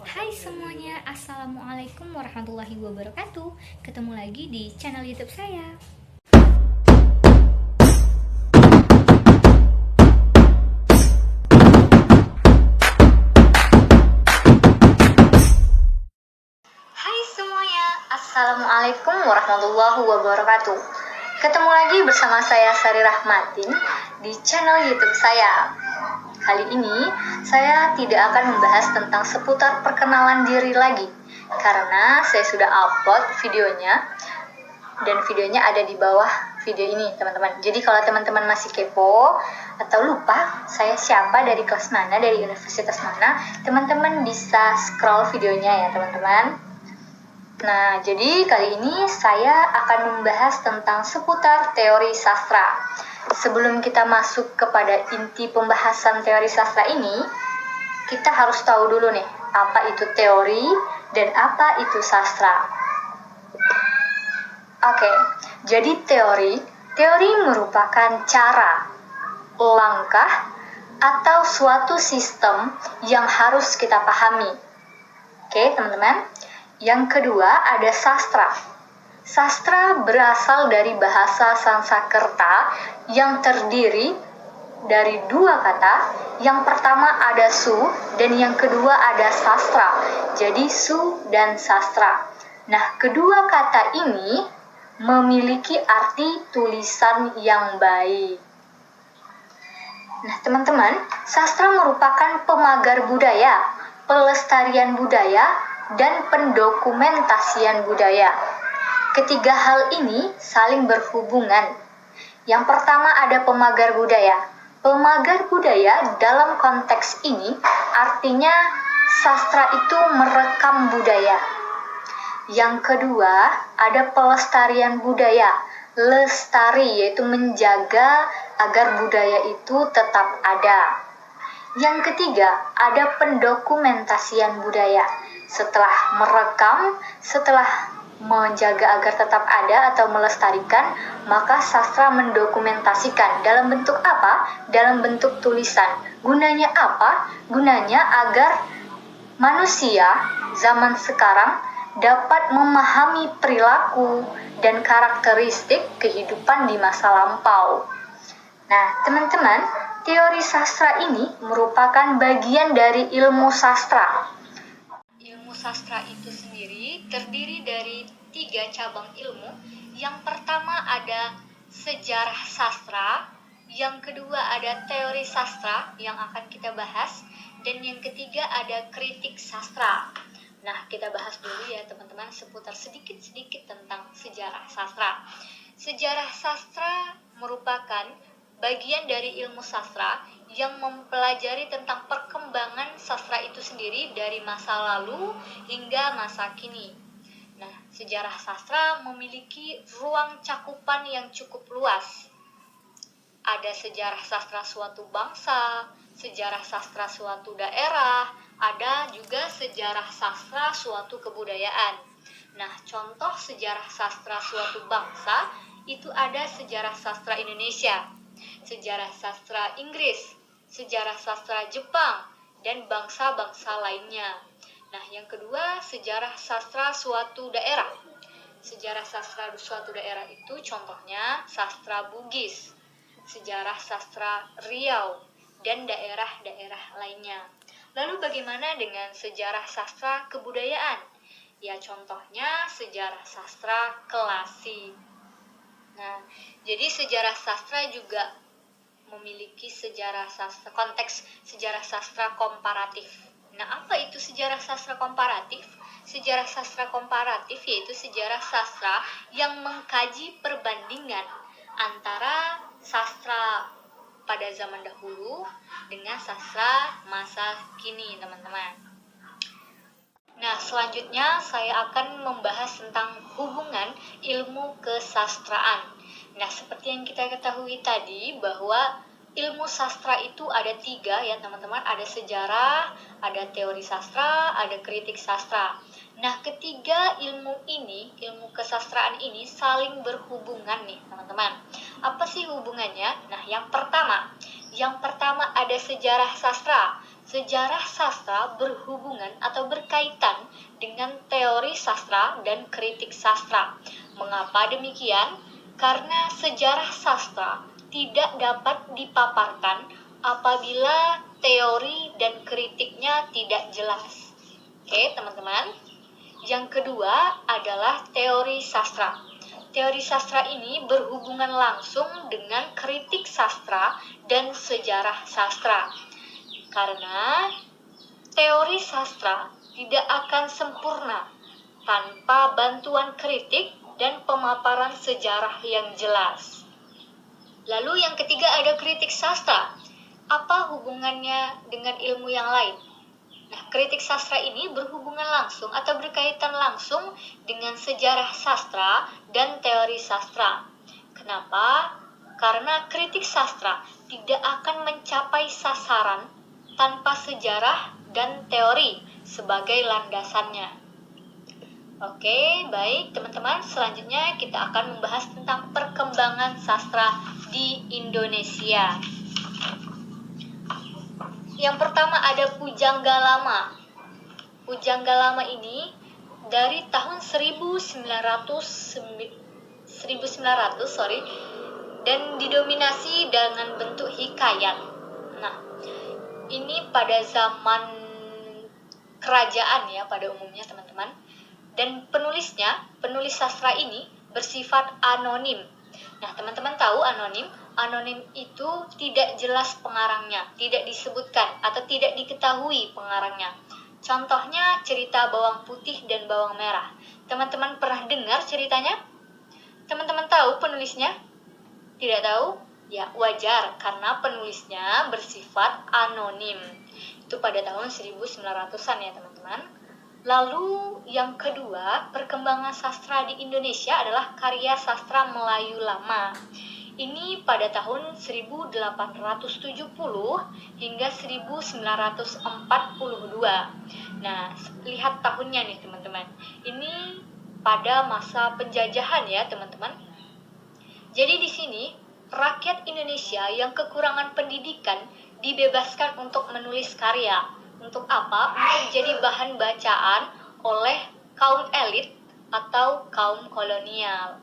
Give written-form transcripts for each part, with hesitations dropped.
Hai semuanya, Assalamualaikum warahmatullahi wabarakatuh. Ketemu lagi di channel YouTube saya. Hai semuanya, Assalamualaikum warahmatullahi wabarakatuh. Ketemu lagi bersama saya Sari Rahmatin di channel YouTube saya. Kali ini saya tidak akan membahas tentang seputar perkenalan diri lagi, karena saya sudah upload videonya dan videonya ada di bawah video ini, teman-teman. Jadi kalau teman-teman masih kepo atau lupa saya siapa, dari kelas mana, dari universitas mana, teman-teman bisa scroll videonya ya, teman-teman. Nah, jadi kali ini saya akan membahas tentang seputar teori sastra. Sebelum kita masuk kepada inti pembahasan teori sastra ini, kita harus tahu dulu nih, apa itu teori dan apa itu sastra. Oke, jadi teori merupakan cara, langkah, atau suatu sistem yang harus kita pahami. Oke, teman-teman. Yang kedua ada sastra. Sastra berasal dari bahasa Sanskerta yang terdiri dari dua kata. Yang pertama ada su dan yang kedua ada sastra. Jadi su dan sastra. Nah, kedua kata ini memiliki arti tulisan yang baik. Nah, teman-teman, sastra merupakan pemagar budaya, pelestarian budaya, dan pendokumentasian budaya. Ketiga hal ini saling berhubungan. Yang pertama ada pemagar budaya. Pemagar budaya dalam konteks ini artinya sastra itu merekam budaya. Yang kedua ada pelestarian budaya. Lestari yaitu menjaga agar budaya itu tetap ada. Yang ketiga ada pendokumentasian budaya. Setelah merekam, setelah menjaga agar tetap ada atau melestarikan, maka sastra mendokumentasikan. Dalam bentuk apa? Dalam bentuk tulisan. Gunanya apa? Gunanya agar manusia zaman sekarang dapat memahami perilaku dan karakteristik kehidupan di masa lampau. Nah, teman-teman, teori sastra ini merupakan bagian dari ilmu sastra. Ilmu sastra itu sendiri terdiri dari 3 cabang ilmu. Yang pertama ada sejarah sastra, yang kedua ada teori sastra yang akan kita bahas, dan yang ketiga ada kritik sastra. Nah, kita bahas dulu ya teman-teman seputar sedikit-sedikit tentang sejarah sastra. Sejarah sastra merupakan bagian dari ilmu sastra yang mempelajari tentang perkembangan sastra itu sendiri dari masa lalu hingga masa kini. Nah, sejarah sastra memiliki ruang cakupan yang cukup luas. Ada sejarah sastra suatu bangsa, sejarah sastra suatu daerah, ada juga sejarah sastra suatu kebudayaan. Nah, contoh sejarah sastra suatu bangsa itu ada sejarah sastra Indonesia, sejarah sastra Inggris, sejarah sastra Jepang, dan bangsa-bangsa lainnya. Nah, yang kedua, sejarah sastra suatu daerah. Sejarah sastra suatu daerah itu contohnya sastra Bugis, sejarah sastra Riau, dan daerah-daerah lainnya. Lalu bagaimana dengan sejarah sastra kebudayaan? Ya, contohnya sejarah sastra klasik. Nah, jadi sejarah sastra juga memiliki konteks sejarah sastra komparatif. Nah, apa itu sejarah sastra komparatif? Sejarah sastra komparatif yaitu sejarah sastra yang mengkaji perbandingan antara sastra pada zaman dahulu dengan sastra masa kini, teman-teman. Nah, selanjutnya saya akan membahas tentang hubungan ilmu kesastraan. Nah, seperti yang kita ketahui tadi bahwa ilmu sastra itu ada 3 ya teman-teman. Ada sejarah, ada teori sastra, ada kritik sastra. Nah, ketiga ilmu ini, ilmu kesastraan ini saling berhubungan nih teman-teman. Apa sih hubungannya? Nah, yang pertama ada sejarah sastra. sejarah sastra berhubungan atau berkaitan dengan teori sastra dan kritik sastra. Mengapa demikian? Karena sejarah sastra tidak dapat dipaparkan apabila teori dan kritiknya tidak jelas. Oke, teman-teman. Yang kedua adalah teori sastra. Teori sastra ini berhubungan langsung dengan kritik sastra dan sejarah sastra. Karena teori sastra tidak akan sempurna tanpa bantuan kritik dan pemaparan sejarah yang jelas. Lalu yang ketiga ada kritik sastra. Apa hubungannya dengan ilmu yang lain? Nah, kritik sastra ini berhubungan langsung atau berkaitan langsung dengan sejarah sastra dan teori sastra. Kenapa? Karena kritik sastra tidak akan mencapai sasaran tanpa sejarah dan teori sebagai landasannya. Oke, baik teman-teman. Selanjutnya kita akan membahas tentang perkembangan sastra di Indonesia. Yang pertama ada Pujangga Lama. Pujangga Lama ini dari tahun 1900 dan didominasi dengan bentuk hikayat. Nah, ini pada zaman kerajaan ya pada umumnya teman-teman. Dan penulis sastra ini bersifat anonim. Nah, teman-teman tahu anonim? Anonim itu tidak jelas pengarangnya, tidak disebutkan atau tidak diketahui pengarangnya. Contohnya cerita Bawang Putih dan Bawang Merah. Teman-teman pernah dengar ceritanya? Teman-teman tahu penulisnya? Tidak tahu? Ya, wajar karena penulisnya bersifat anonim. Itu pada tahun 1900-an ya, teman-teman. Lalu yang kedua, perkembangan sastra di Indonesia adalah karya sastra Melayu lama. Ini pada tahun 1870 hingga 1942. Nah, lihat tahunnya nih teman-teman. Ini pada masa penjajahan ya teman-teman. Jadi di sini rakyat Indonesia yang kekurangan pendidikan dibebaskan untuk menulis karya. Untuk apa? Untuk jadi bahan bacaan oleh kaum elit atau kaum kolonial.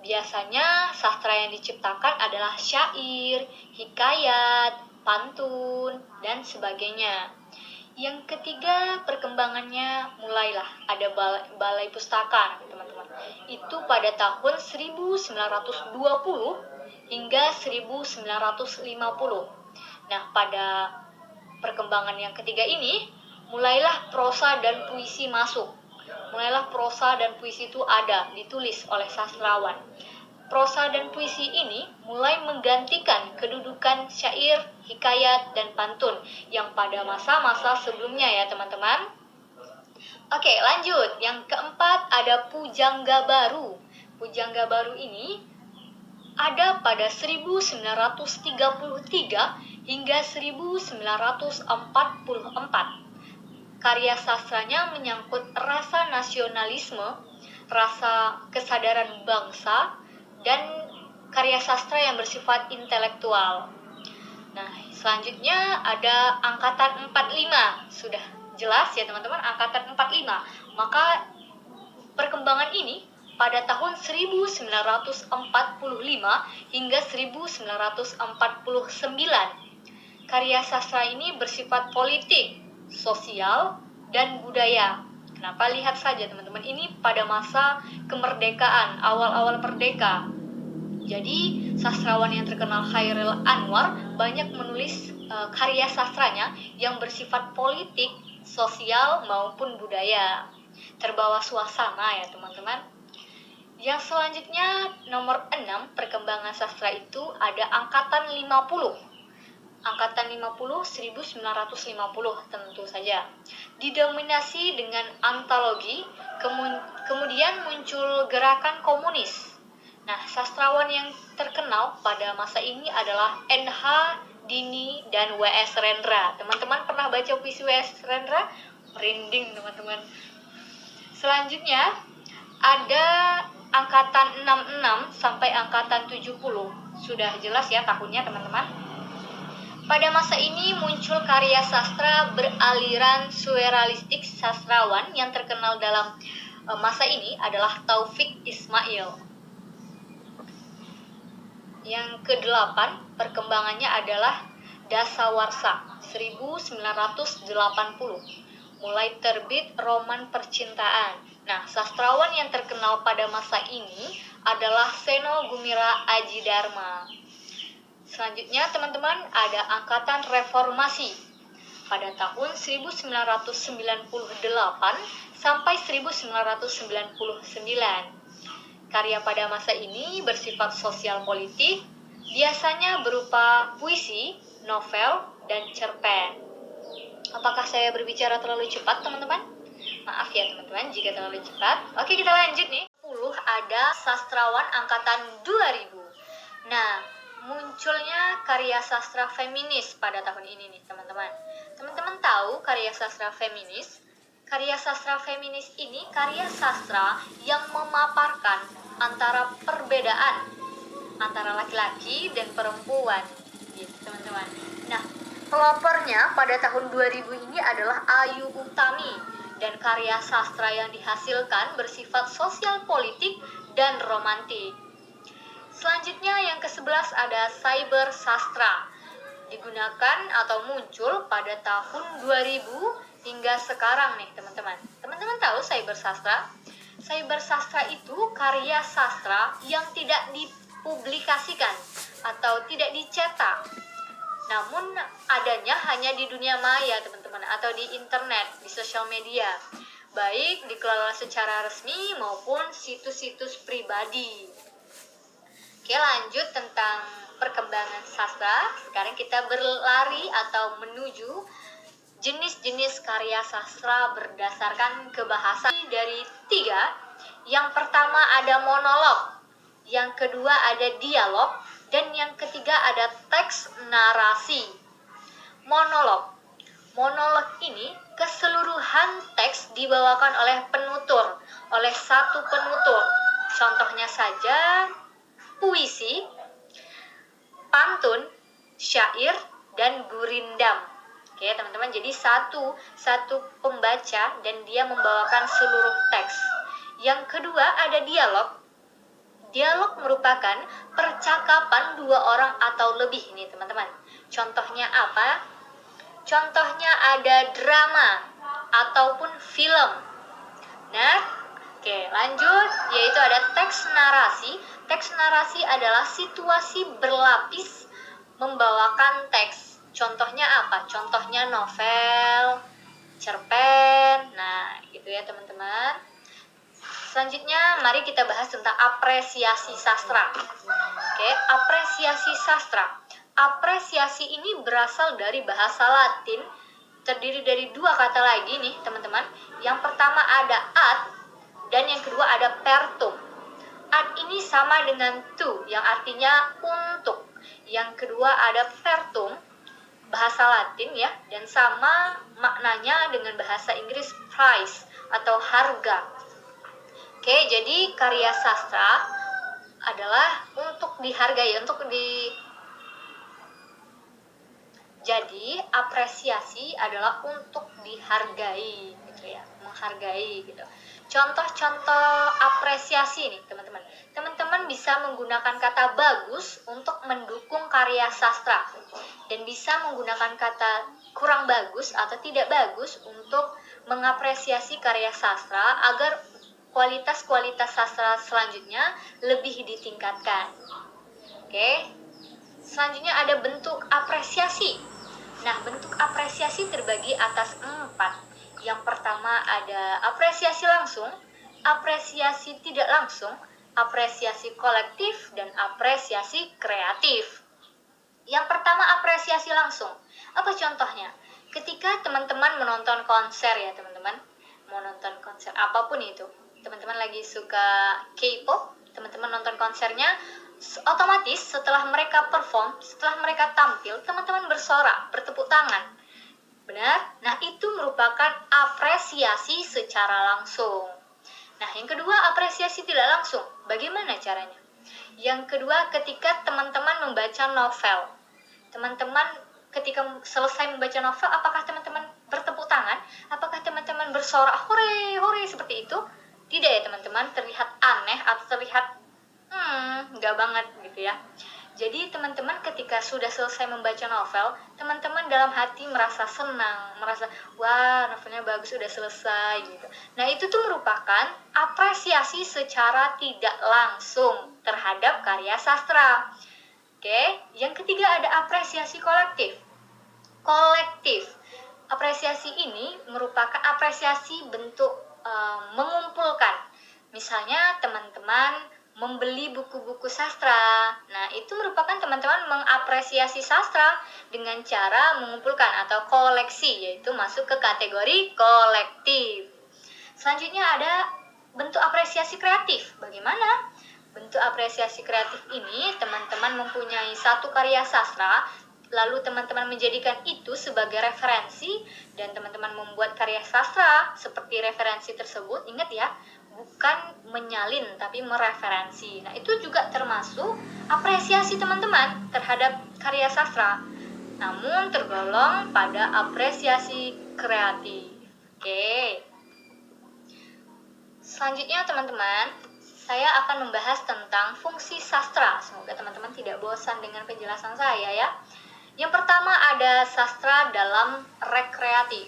Biasanya sastra yang diciptakan adalah syair, hikayat, pantun, dan sebagainya. Yang ketiga, perkembangannya mulailah ada balai pustaka, teman-teman. Itu pada tahun 1920 hingga 1950. Nah, pada perkembangan yang ketiga ini, mulailah prosa dan puisi masuk. Mulailah prosa dan puisi itu ada, ditulis oleh sastrawan. Prosa dan puisi ini mulai menggantikan kedudukan syair, hikayat, dan pantun yang pada masa-masa sebelumnya ya teman-teman. Oke, lanjut. Yang keempat ada Pujangga Baru. Pujangga Baru ini ada pada 1933 hingga 1944. Karya sastranya menyangkut rasa nasionalisme, rasa kesadaran bangsa, dan karya sastra yang bersifat intelektual. Nah, selanjutnya ada Angkatan 45. Sudah jelas ya teman-teman, Angkatan 45. Maka perkembangan ini pada tahun 1945 hingga 1949. Karya sastra ini bersifat politik, sosial, dan budaya. Kenapa? Lihat saja teman-teman, ini pada masa kemerdekaan, awal-awal merdeka. Jadi sastrawan yang terkenal Chairil Anwar banyak menulis karya sastranya yang bersifat politik, sosial, maupun budaya. Terbawa suasana ya teman-teman. Yang selanjutnya nomor 6 perkembangan sastra itu ada Angkatan 50. Angkatan 50, 1950 tentu saja. Didominasi dengan antologi, kemudian muncul gerakan komunis. Nah, sastrawan yang terkenal pada masa ini adalah N.H. Dini dan W.S. Rendra. Teman-teman pernah baca puisi W.S. Rendra? Merinding teman-teman. Selanjutnya ada Angkatan 66 sampai Angkatan 70. Sudah jelas ya tahunnya teman-teman. Pada masa ini muncul karya sastra beraliran surrealistik. Sastrawan yang terkenal dalam masa ini adalah Taufik Ismail. Yang kedelapan, perkembangannya adalah Dasawarsa 1980. Mulai terbit roman percintaan. Nah, sastrawan yang terkenal pada masa ini adalah Seno Gumira Aji Dharma. Selanjutnya teman-teman ada Angkatan Reformasi pada tahun 1998 sampai 1999. Karya pada masa ini bersifat sosial politik, biasanya berupa puisi, novel, dan cerpen. Apakah saya berbicara terlalu cepat teman-teman? Maaf ya teman-teman jika terlalu cepat. Oke, kita lanjut nih. 10 ada sastrawan angkatan 2000. Nah, munculnya karya sastra feminis pada tahun ini nih teman-teman. Teman-teman tahu karya sastra feminis? Karya sastra feminis ini karya sastra yang memaparkan antara perbedaan antara laki-laki dan perempuan gitu teman-teman. Nah, pelopornya pada tahun 2000 ini adalah Ayu Utami, dan karya sastra yang dihasilkan bersifat sosial politik dan romantik. Selanjutnya yang ke-11 ada cyber sastra. Digunakan atau muncul pada tahun 2000 hingga sekarang nih teman-teman. Teman-teman tahu cyber sastra? Cyber sastra itu karya sastra yang tidak dipublikasikan atau tidak dicetak. Namun adanya hanya di dunia maya teman-teman, atau di internet, di sosial media. Baik dikelola secara resmi maupun situs-situs pribadi. Oke, lanjut tentang perkembangan sastra. Sekarang kita berlari atau menuju jenis-jenis karya sastra berdasarkan kebahasaan dari 3. Yang pertama ada monolog, yang kedua ada dialog, dan yang ketiga ada teks narasi. Monolog. Monolog ini keseluruhan teks dibawakan oleh penutur, oleh satu penutur. Contohnya saja puisi, pantun, syair, dan gurindam. Oke teman-teman, jadi satu pembaca dan dia membawakan seluruh teks. Yang kedua ada dialog. Dialog merupakan percakapan 2 orang atau lebih nih teman-teman. Contohnya apa? Contohnya ada drama ataupun film. Nah, oke lanjut, yaitu ada teks narasi. Teks narasi adalah situasi berlapis membawakan teks. Contohnya apa? Contohnya novel, cerpen. Nah, gitu ya teman-teman. Selanjutnya, mari kita bahas tentang apresiasi sastra. Oke, apresiasi sastra. Apresiasi ini berasal dari bahasa Latin, terdiri dari 2 kata lagi nih teman-teman. Yang pertama ada ad, dan yang kedua ada pertum. Ad ini sama dengan to, yang artinya untuk. Yang kedua ada pertum, bahasa Latin ya, dan sama maknanya dengan bahasa Inggris price atau harga. Oke, jadi karya sastra adalah untuk dihargai, Jadi apresiasi adalah untuk dihargai gitu ya, menghargai gitu. Contoh-contoh apresiasi nih teman-teman. Teman-teman bisa menggunakan kata bagus untuk mendukung karya sastra, dan bisa menggunakan kata kurang bagus atau tidak bagus untuk mengapresiasi karya sastra agar kualitas-kualitas sastra selanjutnya lebih ditingkatkan. Oke. Selanjutnya ada bentuk apresiasi. Nah, bentuk apresiasi terbagi atas 4. Yang pertama ada apresiasi langsung, apresiasi tidak langsung, apresiasi kolektif, dan apresiasi kreatif. Yang pertama apresiasi langsung. Apa contohnya? Ketika teman-teman menonton konser ya teman-teman, mau nonton konser apapun itu, teman-teman lagi suka K-pop, teman-teman nonton konsernya, otomatis setelah mereka perform, setelah mereka tampil, teman-teman bersorak, bertepuk tangan. Benar? Nah, itu merupakan apresiasi secara langsung. Nah, yang kedua apresiasi tidak langsung. Bagaimana caranya? Yang kedua, ketika teman-teman membaca novel, teman-teman ketika selesai membaca novel, apakah teman-teman bertepuk tangan? Apakah teman-teman bersorak hore hore seperti itu? Tidak ya teman-teman, terlihat aneh atau terlihat nggak banget gitu ya. Jadi teman-teman ketika sudah selesai membaca novel, teman-teman dalam hati merasa senang, merasa wah novelnya bagus, udah selesai gitu. Nah itu tuh merupakan apresiasi secara tidak langsung terhadap karya sastra. Oke, yang ketiga ada apresiasi kolektif. Apresiasi ini merupakan apresiasi bentuk mengumpulkan. Misalnya teman-teman membeli buku-buku sastra. Nah, itu merupakan teman-teman mengapresiasi sastra dengan cara mengumpulkan atau koleksi, yaitu masuk ke kategori kolektif. Selanjutnya ada bentuk apresiasi kreatif. Bagaimana? Bentuk apresiasi kreatif ini, teman-teman mempunyai satu karya sastra, lalu teman-teman menjadikan itu sebagai referensi, dan teman-teman membuat karya sastra seperti referensi tersebut. Ingat ya, bukan menyalin tapi mereferensi. Nah, itu juga termasuk apresiasi teman-teman terhadap karya sastra, namun tergolong pada apresiasi kreatif. Oke. Selanjutnya teman-teman, saya akan membahas tentang fungsi sastra. Semoga teman-teman tidak bosan dengan penjelasan saya ya. Yang pertama ada sastra dalam rekreatif,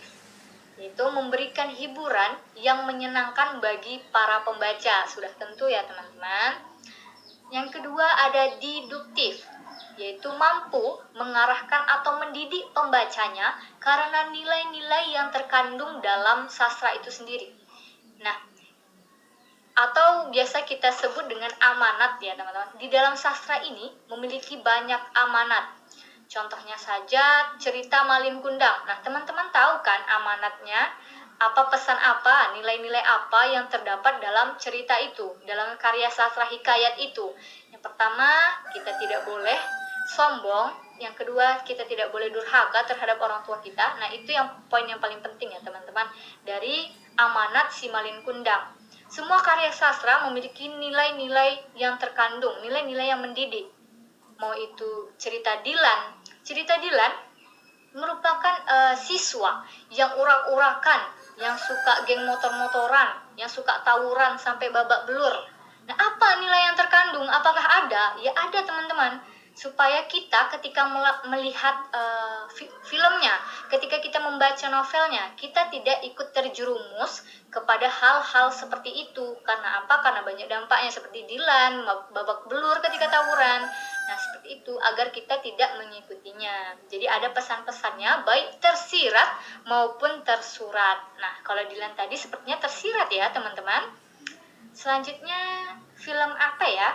yaitu memberikan hiburan yang menyenangkan bagi para pembaca. Sudah tentu ya teman-teman. Yang kedua ada diduktif, yaitu mampu mengarahkan atau mendidik pembacanya karena nilai-nilai yang terkandung dalam sastra itu sendiri. Nah, atau biasa kita sebut dengan amanat ya teman-teman. Di dalam sastra ini memiliki banyak amanat. Contohnya saja cerita Malin Kundang. Nah, teman-teman tahu kan amanatnya? Apa pesan apa, nilai-nilai apa yang terdapat dalam cerita itu, dalam karya sastra hikayat itu? Yang pertama, kita tidak boleh sombong. Yang kedua, kita tidak boleh durhaka terhadap orang tua kita. Nah, itu yang poin yang paling penting ya teman-teman dari amanat si Malin Kundang. Semua karya sastra memiliki nilai-nilai yang terkandung, nilai-nilai yang mendidik. Mau itu cerita Dilan. Cerita Dilan merupakan siswa yang urak-urakan, yang suka geng motor-motoran, yang suka tawuran sampai babak belur. Nah, apa nilai yang terkandung? Apakah ada? Ya ada teman-teman. Supaya kita ketika melihat filmnya, ketika kita membaca novelnya, kita tidak ikut terjerumus kepada hal-hal seperti itu. Karena apa? Karena banyak dampaknya seperti Dilan, babak belur ketika tawuran. Nah, seperti itu agar kita tidak mengikutinya. Jadi ada pesan-pesannya baik tersirat maupun tersurat. Nah, kalau Dilan tadi sepertinya tersirat ya, teman-teman. Selanjutnya film apa ya?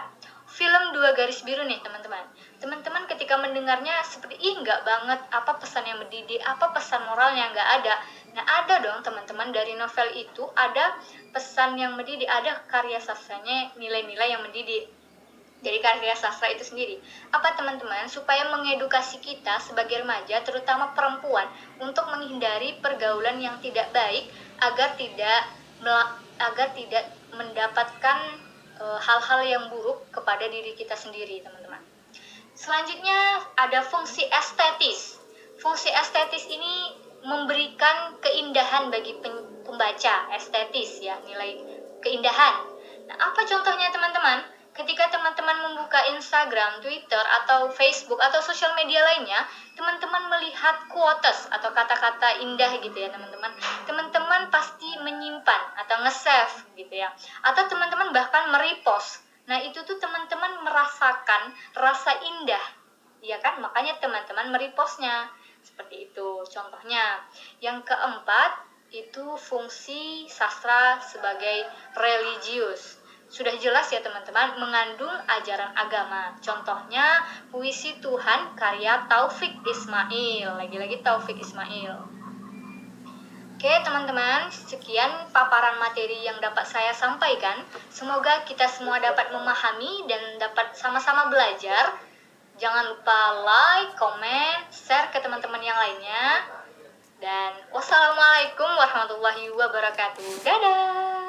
Film Dua Garis Biru nih, teman-teman. Teman-teman ketika mendengarnya seperti nggak banget, apa pesan yang mendidik, apa pesan moralnya, nggak ada. Nah, ada dong teman-teman, dari novel itu ada pesan yang mendidik, ada karya sastranya, nilai-nilai yang mendidik dari karya sastra itu sendiri. Apa teman-teman? Supaya mengedukasi kita sebagai remaja, terutama perempuan, untuk menghindari pergaulan yang tidak baik agar tidak mendapatkan hal-hal yang buruk kepada diri kita sendiri, teman-teman. Selanjutnya ada fungsi estetis. Fungsi estetis ini memberikan keindahan bagi pembaca, estetis ya, nilai keindahan. Nah, apa contohnya teman-teman? Ketika teman-teman membuka Instagram, Twitter, atau Facebook, atau sosial media lainnya, teman-teman melihat quotes atau kata-kata indah gitu ya teman-teman. Teman-teman pasti menyimpan atau nge-save gitu ya. Atau teman-teman bahkan merepost. Nah, itu tuh teman-teman merasakan rasa indah. Ya kan? Makanya teman-teman merepostnya. Seperti itu contohnya. Yang keempat, itu fungsi sastra sebagai religius. Sudah jelas ya teman-teman, mengandung ajaran agama. Contohnya Puisi Tuhan karya Taufik Ismail. Lagi-lagi Taufik Ismail. Oke teman-teman, sekian paparan materi yang dapat saya sampaikan. Semoga kita semua dapat memahami dan dapat sama-sama belajar. Jangan lupa like, komen, share ke teman-teman yang lainnya. Dan wassalamualaikum warahmatullahi wabarakatuh. Dadah!